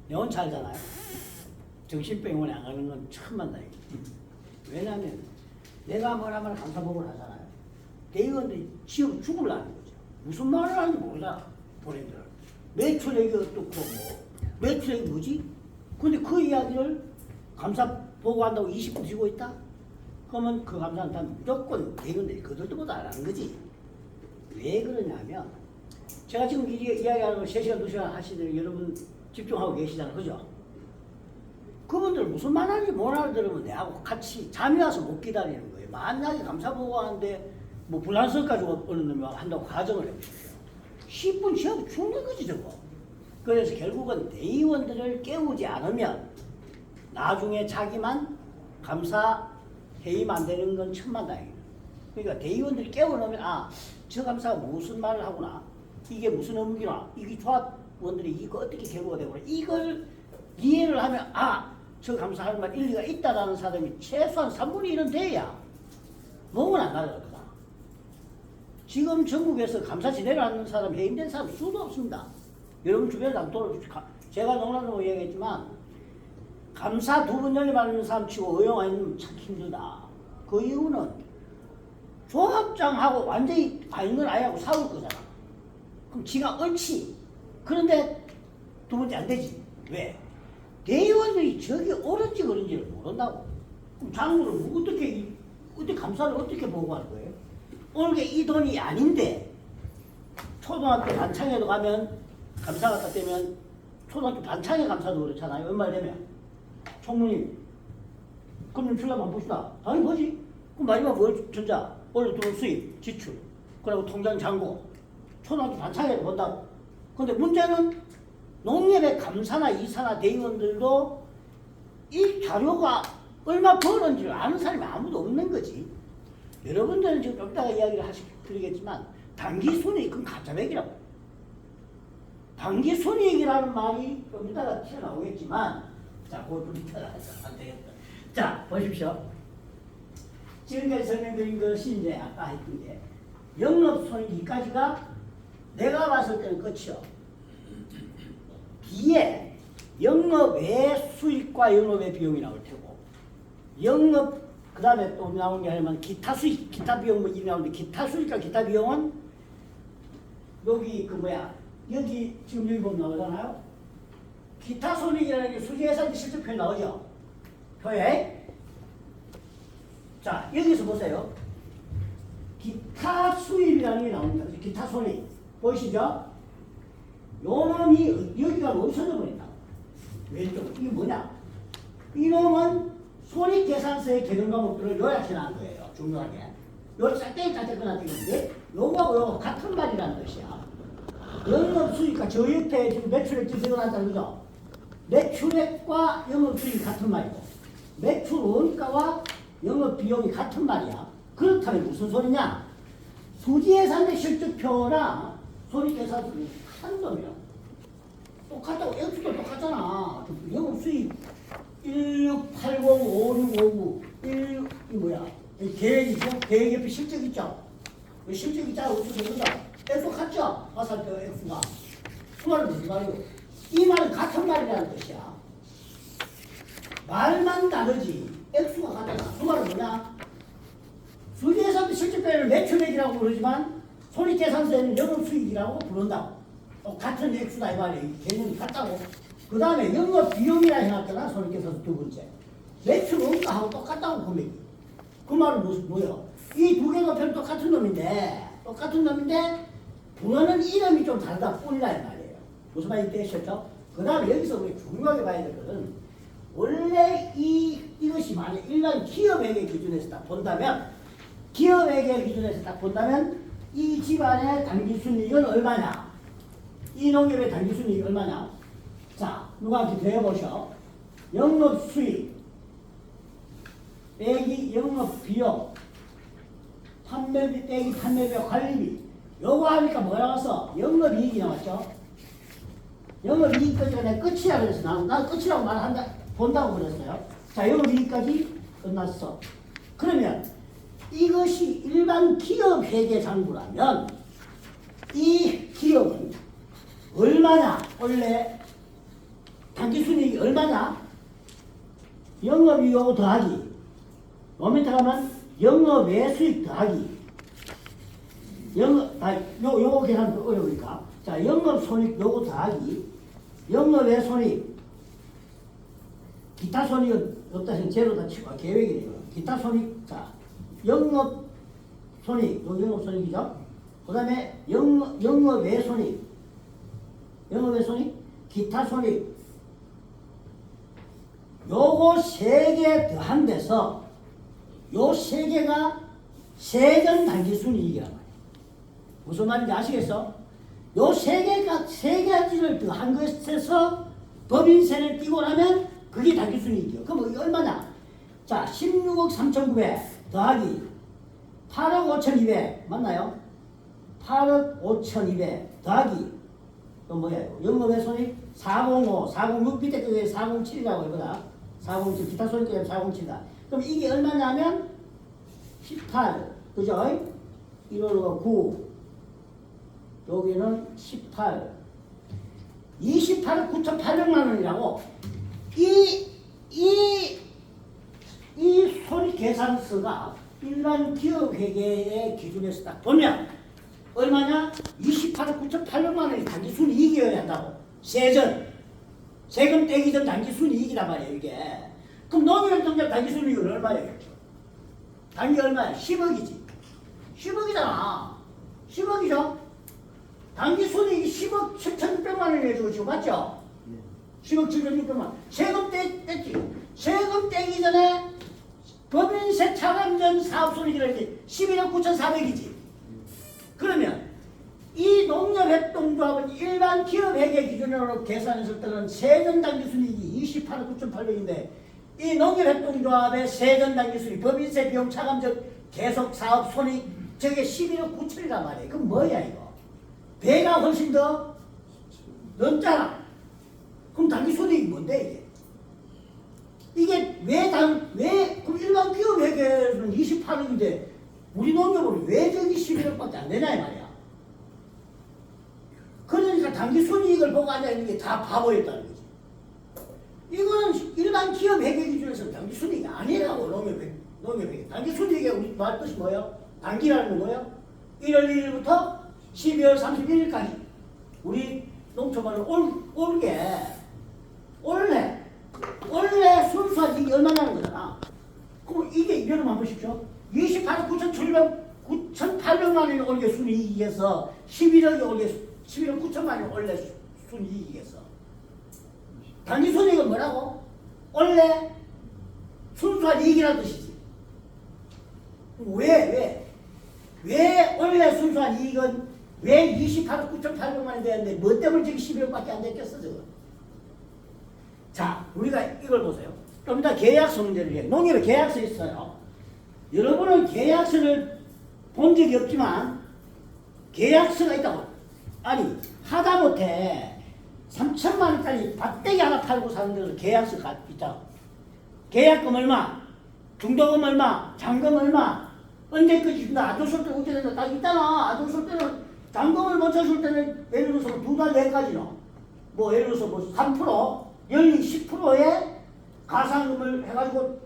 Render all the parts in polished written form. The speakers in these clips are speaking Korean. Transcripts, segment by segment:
영혼 잘잖아요. 정신병원에 안 가는 건 천만 다행이에요. 왜냐하면 내가 뭐라면 감사복을 하잖아요. 대의원들이 지금 죽으려는 거죠. 무슨 말을 하는지 모르잖아. 본인들은. 매출액이 어떻고 뭐 매출액이 뭐지? 근데 그 이야기를 감사 보고한다고 20분 쥐고 있다? 그러면 그 감사한테는 무조건 대의원들이 그들보다 안 하는 거지. 왜 그러냐면 제가 지금 이야기하는 걸 3시간, 2시간 하시더니 여러분 집중하고 계시잖아요. 그죠? 그분들 무슨 말 하는지 못 알아들으면 내하고 같이 잠이 와서 못 기다리는 거예요. 만약에 감사보고 하는데 뭐 불란서까지 어느 놈이 한다고 가정을 해보십시오. 10분 쉬어도 죽는 거지 저거. 그래서 결국은 대의원들을 깨우지 않으면 나중에 자기만 감사 해임 안 되는 건 천만다행이에요. 그러니까 대의원들이 깨워놓으면 아, 저 감사가 무슨 말을 하구나. 이게 무슨 의무구나. 이게 조합원들이 이거 어떻게 결과가 되구나. 이걸 이해를 하면 아, 저 감사하는 말 일리가 있다라는 사람이 최소한 3분의 1은 돼야 몸은 안 나갈 거다. 지금 전국에서 감사 지내를 하는 사람, 해임된 사람 수도 없습니다. 여러분 주변에도 안 돌아보십시오. 제가 농락으로 얘기했지만 감사 2번 연임하는 사람 치고 의용 아니면 참 힘들다. 그 이유는 조합장하고 완전히 아닌 건 아니하고 싸울 거잖아. 그럼 지가 옳지. 그런데 2번째 안 되지. 왜? 대의원들이 저게 옳은지 그런지를 모른다고. 그럼 장로를 어떻게 감사를 어떻게 보고할 거예요? 오늘 이 돈이 아닌데 초등학교 반창회도 가면 감사 갖다 떼면 초등학교 반창회 감사도 그렇잖아요. 연말 되면 총무님 그럼 좀 출납 한번 봅시다. 당연히 보지. 그럼 마지막 뭘 전자 원래 들어온 수입 지출 그리고 통장 잔고 초등학교 반창회도 본다고. 근데 문제는 농협의 감사나 이사나 대의원들도 이 자료가 얼마 버는지를 아는 사람이 아무도 없는 거지. 여러분들은 지금 좀 이따가 이야기를 드리겠지만 단기순이익 그건 가짜백이라고. 단기순이익이라는 말이 좀 이따가 튀어나오겠지만 자, 그걸 좀 이따가 안 되겠다. 자, 보십시오. 지금까지 설명드린 것이 이제 아까 했던 게 영업손익까지가 내가 봤을 때는 끝이요. 뒤에 영업외 수익과 영업외 비용이 나올 테고 영업 그 다음에 또 나오는 게 하려면 기타 수익, 기타 비용 뭐 이런 나오는데 기타 수익과 기타 비용은 여기 그 뭐야 여기 지금 여기 보면 나오잖아요. 기타 손익이라는 게 수지예산 실적표에 나오죠. 표에. 자 여기서 보세요. 기타 수입이라는 게 나옵니다. 기타 손익 보이시죠? 요놈이 여기가 없어져 버린다. 왼쪽 이게 뭐냐? 이놈은 손익계산서의 개정 과목들을 요약해 놓은 거예요. 중요하게. 요 짝대기 끝나 되는데 요거하고 요거 같은 말이라는 것이야. 영업수익과 저 옆에 지금 매출액 적어놨다는 거죠. 매출액과 영업수익이 같은 말이고 매출 원가와 영업비용이 같은 말이야. 그렇다면 무슨 소리냐? 수지예산의 실적표랑 손익계산서는 한 놈이야. 똑같다고 X도 똑같잖아. 영업수익 16805659 이 뭐야? 이 계획이죠? 계획 옆에 실적 있죠? 실적 있잖아. 어떻게 그죠? X 같죠? 화살표 X가. 그 말은 무슨 말이고? 이 말은 같은 말이라는 뜻이야. 말만 다르지. X가 같잖아. 그 말은 뭐냐? 수지예산도 실적표를 매출액이라고 부르지만 손익계산서에는 영업수익이라고 부른다고. 같은 X다 이 말이에요. 개념이 같다고. 그 다음에 영업비용이라 해놨잖아. 손익계산서 2번째. 매출 원가하고 똑같다고 금액이. 그 말은 뭐예요? 이 2개가 별 똑같은 놈인데 부어는 이름이 좀 다르다 뿐이라 이 말이에요. 무슨 말인지 되셨죠? 그 다음에 여기서 우리 중요하게 봐야 될 것은 원래 이것이 만약 일반 기업회계 기준에서 딱 본다면 이 집안의 단기순이익은 얼마냐? 이 농협의 단기순이익이 얼마냐? 자, 누구한테 대해보셔. 영업수익 빼기 영업비용 판매비 빼기 판매비 관리비 요거 하니까 뭐 나왔어? 영업이익이 나왔죠? 영업이익까지가 내 끝이라 그랬어. 난 끝이라고 본다고 그랬어요. 자, 영업이익까지 끝났어. 그러면 이것이 일반 기업 회계 장부라면 이 기업은 얼마냐? 원래 단기순이익이 얼마냐? 영업이익 요거 더하기 요멘트 가면 영업외수익 더하기 요거 계산 어려우니까 자 영업손익 요거 더하기 영업외손익 기타 손익은 없다 해서 제로다 치고 계획이래요. 기타 손익 자 영업손익 요 영업손익이죠. 그 다음에 영업외손익 기타 손익 요거 세 개 더한 데서 요 세 개가 세전 단기순이익이란 말이에요. 무슨 말인지 아시겠어? 요 세 가지를 더한 것에서 법인세를 띄고 나면 그게 단기순이익이요. 그럼 이게 얼마냐? 자, 16억 3,900 더하기 8억 5,200 맞나요? 8억 5,200 더하기 또 뭐야? 영업의 손익 405, 406 밑에 그게 407이라고 해보자. 407 기타 손익 때문에 407이다. 그럼 이게 얼마냐면 18 그죠? 1월로 9 여기는 18 28억 9,800만 원이라고 이 손익 계산서가 일반 기업 회계의 기준에서 딱 보면 얼마냐? 28억 9,800만 원이 단기 순이익이어야 한다고. 세금 떼기 전 단기 순이익이란 말이에요 이게. 그럼 농협동작 단기 순이익은 얼마예요? 단기 얼마야? 10억이지. 10억이잖아. 10억이죠? 단기 순이익이 10억 7,600만 원이래요 지금 맞죠? 10억 7,600만 원. 세금 떼지. 세금 떼기 전에 법인세 차감 전 사업손익이라는 게 11억 9,400이지. 그러면 이 농협협동조합은 일반 기업회계 기준으로 계산했을 때는 세전당기순이익이 28억 9,800인데 이 농협협동조합의 세전당기순이익 법인세 비용 차감적 계속사업 손익 저게 11억 9천이란 말이에요. 그럼 뭐야 이거? 배가 훨씬 더 넘잖아. 그럼 당기순이익이 뭔데 이게? 왜 그럼 일반 기업회계는 28억인데 우리 농협은 왜 저기 11억밖에 안 되냐 이 말이야. 그러니까 단기순이익을 보고 앉아있는 게 다 바보였다는 거지. 이거는 일반 기업 회계 기준에서 단기순이익이 아니라고 농협회계. 단기순이익의 우리 말 뜻이 뭐예요? 단기라는 건 뭐예요? 1월 1일부터 12월 31일까지 우리 농촌말로 원래 순수한 이익이 얼마나는 거잖아. 그럼 이게 여러분 한번 보십시오. 28억 9,800만 원이 올게 순이익이겠어. 11억 9천만 원이 원래 순이익이겠어. 단기 순이익은 뭐라고? 원래 순수한 이익이라는 뜻이지. 왜 원래 순수한 이익은 왜 28억 9,800만 원이 되는데 뭐 때문에 저기 11억밖에 안 됐겠어 저거. 자, 우리가 이걸 보세요. 좀 이따 계약서 문제를 해. 농협에 계약서 있어요. 여러분은 계약서를 본 적이 없지만 계약서가 있다고. 아니 하다못해 3천만 원짜리 밭대기 하나 팔고 사는 데서 계약서가 있다고. 계약금 얼마, 중도금 얼마, 잔금 얼마, 언제까지 준다, 아들쏠 때 어떻게 된다 딱 있잖아. 아들쏠 때는 잔금을 못 쳤을 때는 예를 들어서 2달 내까지는 뭐 예를 들어서 뭐 3%, 연리 10%의 가상금을 해가지고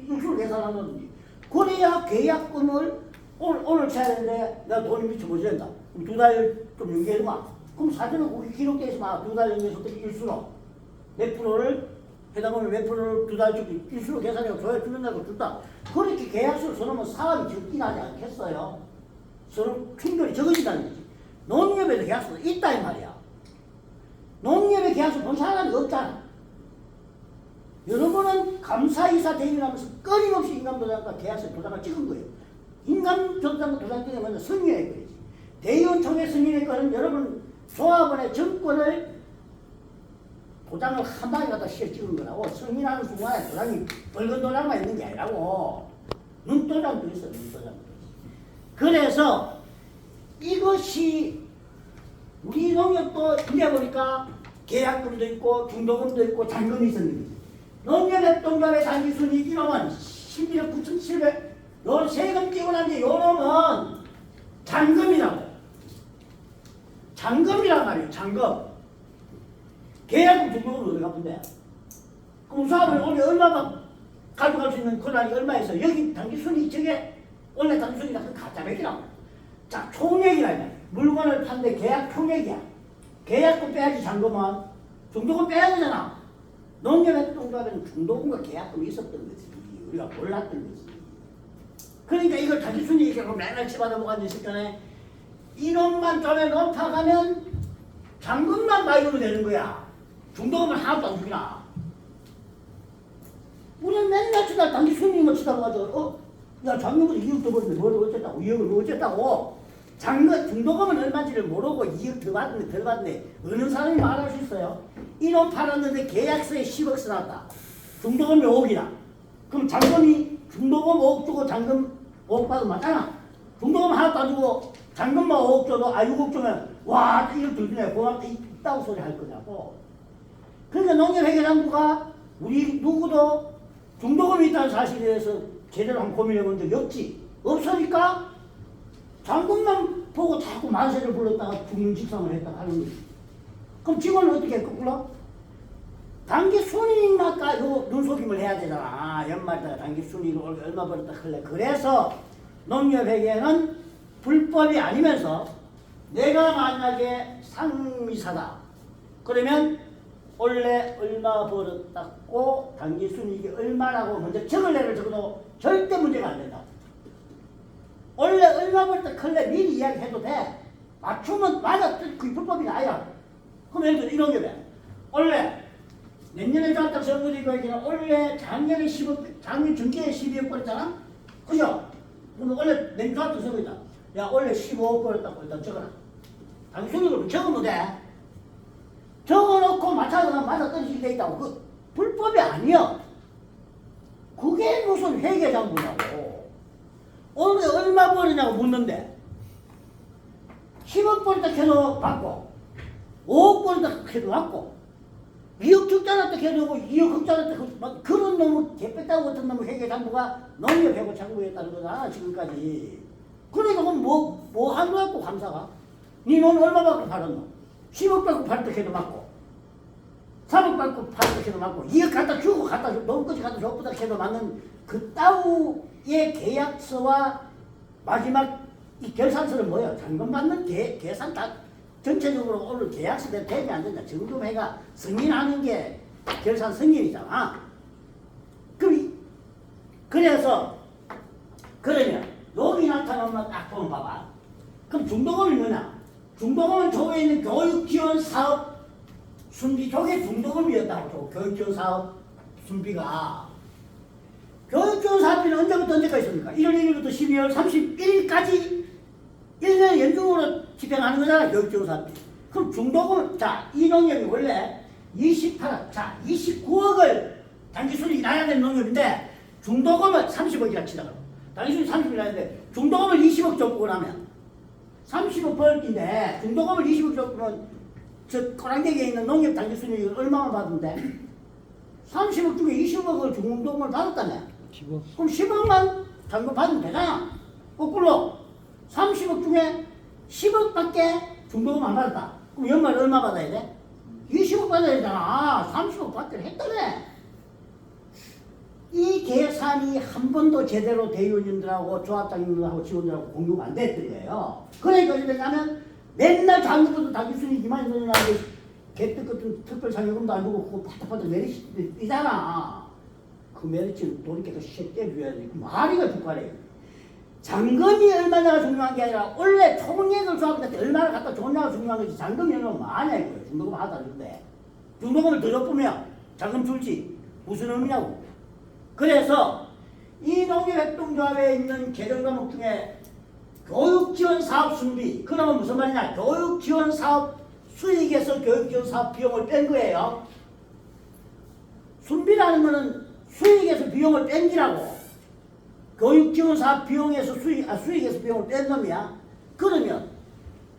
일수로 계산하는지. 그래야 계약금을 오늘 쳐야 되는데 내가 돈이 미쳐 못 된다. 그럼 2달 좀 연기해줘봐. 그럼 사전에 거기 기록돼 있으면 2달 연기해서 일수로 몇 프로를 해당하면 몇 프로를 2달 쭉 일수로 계산해서 줘야 주는다고 줬다. 그렇게 계약서를 써놓으면 사람이 적긴 하지 않겠어요? 서로 충돌이 적어진다는 거지. 농협에도 계약서가 있다 이 말이야. 농협에 계약서 본 사람이 없잖아. 여러분은 감사이사 대행하면서 끊임없이 인감도장과 계약서 도장을 찍은 거예요. 인감도장과 도장 찍으면 먼저 승인해 버리지. 대의원총회 승인할 거는 여러분 조합원의 정권을 도장을 한 방에 갖다 씌워 찍은 거라고. 승인하는 순간에 도장이 붉은 도장만 있는 게 아니라고. 눈도장도 있어, 눈도장도. 그래서 이것이 우리 농협도 이래 보니까 계약금도 있고 중도금도 있고 잔금이 있었는 거지. 농협협동조합의 단기순이익이라면 11억 9,700 요 세금 띄고 난 뒤에 요놈은 잔금이라고. 잔금이란 말이에요. 잔금. 계약금 중도금을 어디 갚은데? 그럼 사업을 원래 얼마만 가져갈 수 있는 권한이 얼마에서 여기 당기순이 저게 원래 당기순이가 그 가짜백이라고. 자, 총액이라 이거야. 물건을 판데 계약 총액이야. 계약금 빼야지 잔금은. 중도금 빼야 되잖아. 농협협동조합에는 중도금과 계약금이 있었던 거지. 우리가 몰랐던 거지. 그러니까 이걸 당기순이 이렇게 맨날 집어넣어 앉아 있을 거네. 인원만 점에 높아가면 잔금만 많이 되는 거야. 중도금을 하나도 안 주기나. 우리는 맨날 치다 당기 손님을 치다가지고 야 잔금을 2억 더 벌었는데 뭘 어쨌다고 2억을 뭐 어쨌다고 잔금 중도금은 얼마인지를 모르고 2억 더 받았네 덜 받네 어느 사람이 말할 수 있어요? 인원 팔았는데 계약서에 10억 써놨다. 중도금이 5억이다. 그럼 잔금이 중도금 5억 주고 잔금 5억 받으면 맞잖아. 중도금 하나도 안 주고 잔금만 5억 줘도 6억 주면 와 이거 더 주네 고맙다 있다고 소리 할 거냐고. 그러니까 농협회계장부가 우리 누구도 중도금이 있다는 사실에 대해서 제대로 한번 고민해 본 적이 없지. 없으니까 잔금만 보고 자꾸 만세를 불렀다가 중립직상을 했다가 하는 거지. 그럼 직원은 어떻게 해? 거꾸로? 단기 순이니까 요 눈속임을 해야 되잖아. 연말에다가 단기 순위로 얼마 벌었다 할래. 그래서 농협회계는 불법이 아니면서 내가 만약에 상미사다. 그러면 원래 얼마 벌었다고 당기순이익이 얼마라고 먼저 적을래를 적어도 절대 문제가 안 된다. 원래 얼마 벌었다 클래 미리 이야기해도 돼. 맞추면 맞아. 그게 불법이 나야. 그럼 예를 들어 이런 게 돼. 원래 내년에 잡다 선거리고 얘기는 원래 작년에 10억, 작년 중기에 12억 벌었잖아? 그죠? 그럼 원래 내년 잡다 선거리다. 야 원래 15억 벌었다고 일단 적어라. 당기순이익을 적으면 돼. 적어놓고 맞춰서 맞아 떨어지게 돼 있다고. 그 불법이 아니야. 그게 무슨 회계장부냐고. 오늘 얼마 벌이냐고 묻는데 10억 벌었다 해도 받고 5억 벌었다 해도 받고 2억 적자났다 해도 2억 흑자났다 그런 놈의 개뺐다고 같은 놈의 회계장부가 농협회계 장부였다는 거잖아 지금까지. 그러니까 그럼 뭐 한 거야 또 감사가? 니 돈 얼마 받고 팔았노? 10억 받고 팔 때 해도 맞고 3억 받고 팔 때 해도 맞고 2억 갖다 주고 갖다 주고 너무까지 갖다 줘보다 해도 맞는 그따위의 계약서와 마지막 이 결산서는 뭐예요? 잔금 받는 계산 다 전체적으로 오늘 계약서대로 되지 안 된다. 정금회가 승인하는 게 결산 승인이잖아. 그래서 그러면 여기 나타나면 딱 보면 봐봐. 그럼 중도금이 뭐냐? 중도금은 조에 있는 교육지원사업 순비 쪽에 중도금이었다고. 교육지원사업 순비가 교육지원사업비는 언제부터 언제까지 있습니까? 1월 1일부터 12월 31일까지 1년 연중으로 집행하는 거잖아. 교육지원사업비. 그럼 중도금 이 농협이 원래 29억을 단기순이익이 나야 되는 농협인데 중도금은 30억이라 치다가 단기순이익 30억이 나는데 중도금을 20억 줬고 나면 30억 벌기인데 중도금을 20억 줬으면 저 꼬랑대기에 있는 농협 당기순이익을 얼마만 받은데 30억 중에 20억을 중도금을 받았다며. 10억. 그럼 10억만 잔금 받으면 되잖아. 거꾸로 30억 중에 10억밖에 중도금 안 받았다. 그럼 연말에 얼마 받아야 돼? 20억 받아야 되잖아. 30억 받기로 했다며. 이 계산이 한 번도 제대로 대의원님들하고 조합장님들하고 직원들하고 공유가 안 됐던 거예요. 그러니까 어떻게 되냐면 맨날 장부도 당기순이익이만 있느냐고 개떡 같은 특별상여금도 안 주고 그거 파닥파닥 메리치잖아. 그 메리치는 돌이켜서 쉽게 줘야지. 그 말이가 주가래. 잔금이 얼마나 중요한 게 아니라 원래 총액을 조합할 때 얼마나 갖다 줬냐가 중요한 거지. 잔금이 얼마나 많냐 이거예요. 중도금 하다 주는데 중도금을 더 줬으면 잔금 줄지 무슨 의미냐고. 그래서 이 농협협동조합에 있는 계정과목 중에 교육지원사업 순비, 그러면 무슨 말이냐? 교육지원사업 수익에서 교육지원사업 비용을 뺀 거예요. 순비라는 거는 수익에서 비용을 뺀 기라고. 교육지원사업 비용에서 수익에서 비용을 뺀 놈이야. 그러면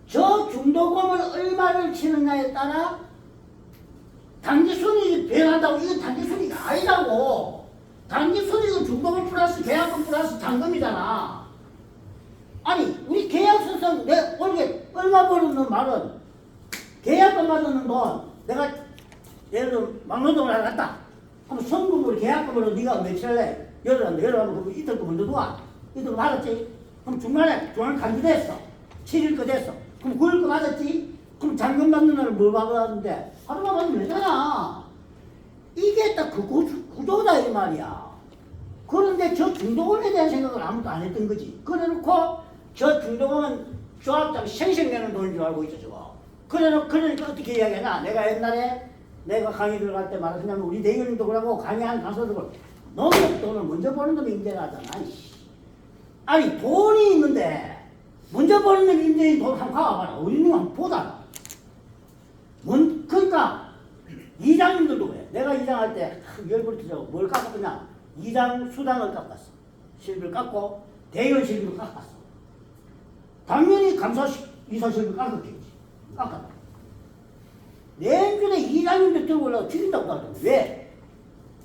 저 중도금을 얼마를 치느냐에 따라 단기순이익이 변한다고. 이건 단기순이익이 아니라고. 단기순이익은 중도금 플러스 계약금 플러스 잔금이잖아. 아니 우리 계약서상 내 올해 얼마 벌었는 말은 계약금 받는 돈 내가 예를 들어 막노동을 하러 갔다. 그럼 성금으로 계약금으로 네가 며칠 할래? 열흘 한다. 열흘 하면 그럼 이틀 거 먼저 둬. 이틀 받았지? 그럼 중간에 간주됐어. 7일 거 됐어. 그럼 9일 거 받았지? 그럼 잔금 받는 날은 뭘 받았는데? 하루만 받으면 되잖아. 이게 딱 그 구조다 이 말이야. 그런데 저 중도금에 대한 생각을 아무도 안 했던 거지. 그래놓고 저 중도금은 조합장 생색내는 돈인 줄 알고 있어 저거. 그러니까 어떻게 이야기하냐. 내가 옛날에 내가 강의 들어갈 때 말하자면 우리 대의원님도 그러고 강의하는 강사도 그러고 농협 돈을 먼저 버는 놈이 임대를 하잖아. 아니 돈이 있는데 먼저 버는 놈이 임대인 돈 한번 가봐라. 어디 있는 거 한번 보다. 그러니까 이장님들도 그래. 내가 이장할 때 열불 터져고 뭘 깎았냐. 이장 수당을 깎았어. 실비를 깎고 대의원 실비를 깎았어. 당연히 감사 이사 실비를 깎았겠지. 깎았다. 내년에 이장님들 들고 올라가 튀긴다고 하더라고. 왜?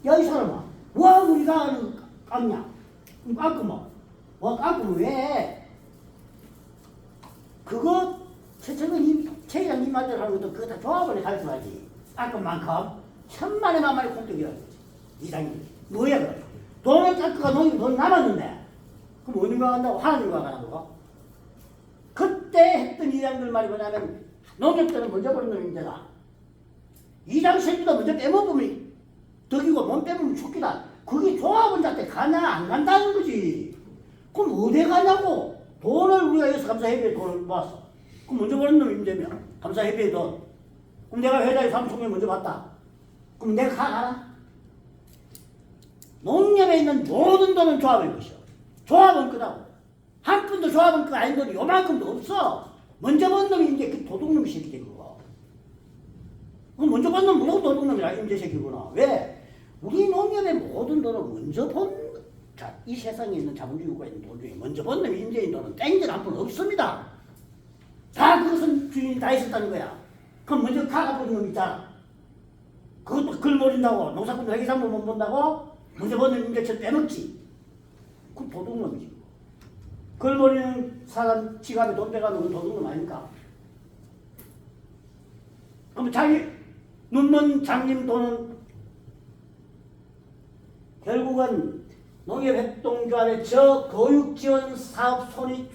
야, 이 사람아. 와, 우리가 깎냐? 깎으면. 와, 깎으면 왜? 그거, 최 이장님 말대로 하는 것도 그거 다 조합을 가르쳐야지. 깎은 만큼. 천만의 만만의 콩떡이라는 거지. 이장님. 뭐야, 그래? 돈을 깎아가 돈 남았는데. 그럼 어디가 간다고? 하나님과 가라고? 그때 했던 이장들 말이 뭐냐면, 농협들은 먼저 버는 놈입니다. 이장 실비도 먼저 빼먹으면 덕이고 못 빼먹으면 죽기다. 그게 조합원한테 가냐 안 간다는 거지. 그럼 어디 가냐고. 돈을 우리가 여기서 감사회비에 돈을 모았어. 그럼 먼저 버는 놈이 임대면 감사회비에 돈. 그럼 내가 회사에 사무총회 먼저 받다. 그럼 내가 가나? 농협에 있는 모든 돈은 조합의 것이요. 조합은 끄다고. 한 푼도 조합은 끄 아닌 돈이 요만큼도 없어. 먼저 버는 놈이 이제 그 도둑놈이 새끼지 그거. 그럼 먼저 본 놈은 무조건 도둑놈이라 임대새끼구나. 왜? 우리 농협의 모든 돈을 먼저 자, 이 세상에 있는 자본주의국가 있는 돈 중에 먼저 본 놈이 임대인 돈은 땡전 한 푼 없습니다. 다 그것은 주인이 다 있었다는 거야. 그럼 먼저 가가버린 놈 있잖아. 그것도 글모린다고 농사꾼들 회계상품 못 본다고 먼저 본 놈 임대처럼 빼먹지. 그건 도둑놈이지. 글모리는 사람 지갑에 돈 빼가면 그건 도둑놈 아닙니까? 그럼 자기 눈먼 장님 돈은 결국은 농협협동조합의 저 교육지원 사업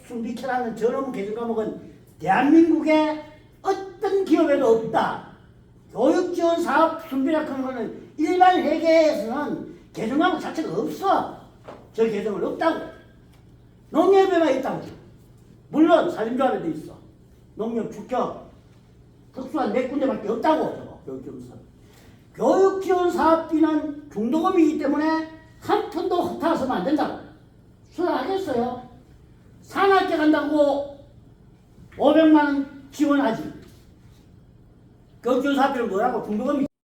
순비처라는 저놈 개정 과목은 대한민국의 어떤 기업에도 없다. 교육지원 사업 순비라고 하는 거는 일반 회계에서는 개정 과목 자체가 없어. 저 개정은 없다고. 농협에만 있다고. 물론 산림조합에도 있어. 농협 주격 특수한 4군데밖에 없다고. 저거 교육지원 사업. 교육지원 사업비는 중도금이기 때문에 한 푼도 헛타서는 안 된다고. 수락하겠어요. 산학계 간다고 500만 원 지원하지. 교육지원 사업비는 뭐라고? 중도금이